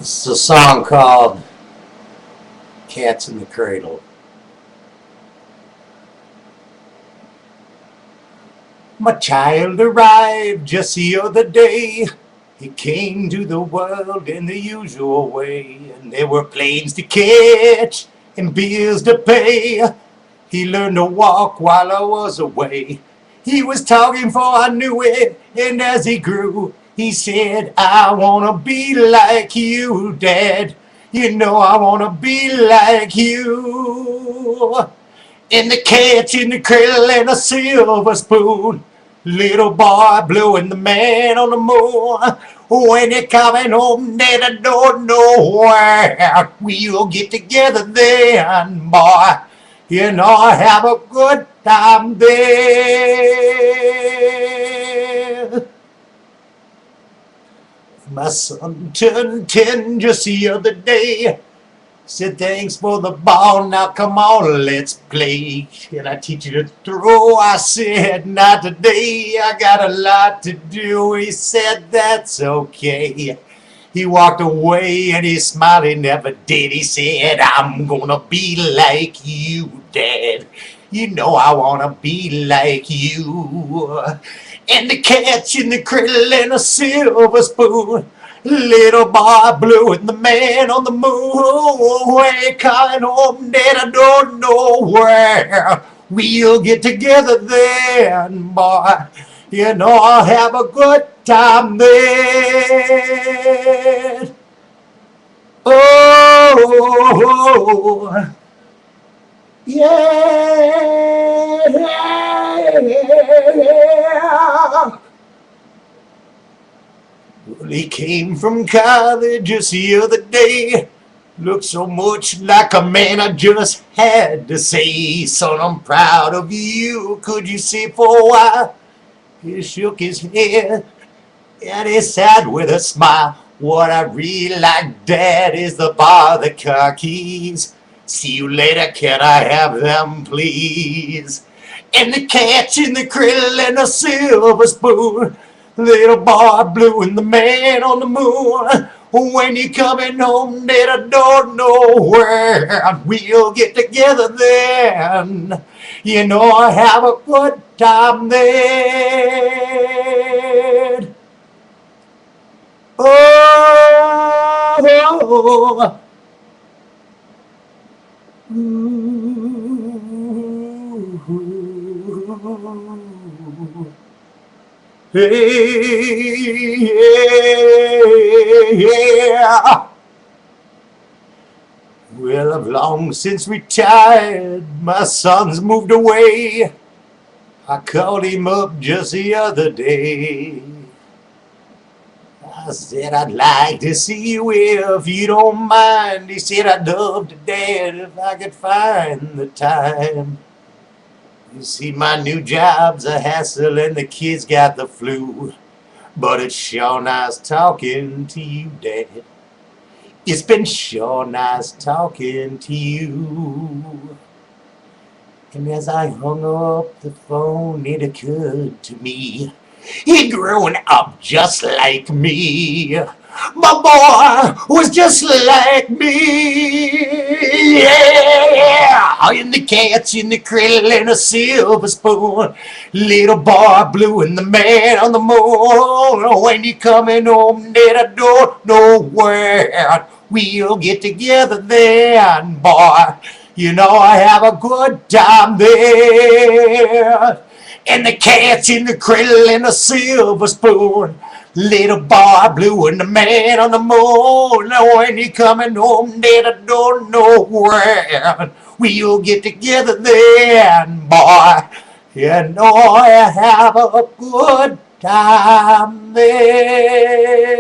It's a song called Cats in the Cradle. My child arrived just the other day. He came to the world in the usual way, and there were planes to catch and bills to pay. He learned to walk while I was away. He was talking before I knew it, and as he grew, he said, I wanna be like you, Dad. You know I wanna be like you. And the cat's in the cradle and a silver spoon. Little boy blue and the man on the moon. When you're coming home, Dad, I don't know where. We'll get together then, boy. You know I have a good time there. My son turned 10 just the other day. Said thanks for the ball, now come on, let's play. Can I teach you to throw? I said not today, I got a lot to do. He said that's okay. He walked away and he smiled, he never did. He said, I'm gonna be like you, Dad. You know I wanna be like you. And the cat's in the cradle and a silver spoon. Little boy blue and the man on the moon. Way coming home, Dad, I don't know where. We'll get together then, boy. You know I'll have a good time then. Oh, yeah. Well, he came from college just the other day. Looked so much like a man I just had to say, son, I'm proud of you. Could you see for a while? He shook his head and he said with a smile, what I really like, Dad, is the bar, the car keys. See you later, can I have them, please? And the cat's in the cradle and a silver spoon. Little boy blue and the man on the moon. When you coming home, Dad, I don't know where. We'll get together then. You know I have a good time then. Oh, hey, yeah. Well, I've long since retired. My son's moved away. I called him up just the other day. I said, I'd like to see you if you don't mind. He said, I'd love to, Dad, if I could find the time. You see, my new job's a hassle and the kids got the flu. But it's sure nice talking to you, Dad. It's been sure nice talking to you. And as I hung up the phone, it occurred to me, he'd grown up just like me. My boy was just like me. Yeah, and the cat's in the cradle and a silver spoon. Little boy blue and the man on the moon. When you coming home, Dad, I don't know where. We'll get together then, boy. You know I have a good time there. And the cat's in the cradle and a silver spoon. Little boy blue and the man on the moon. When you coming home, Dad, I don't know where. We'll get together then, boy. You know I have a good time there.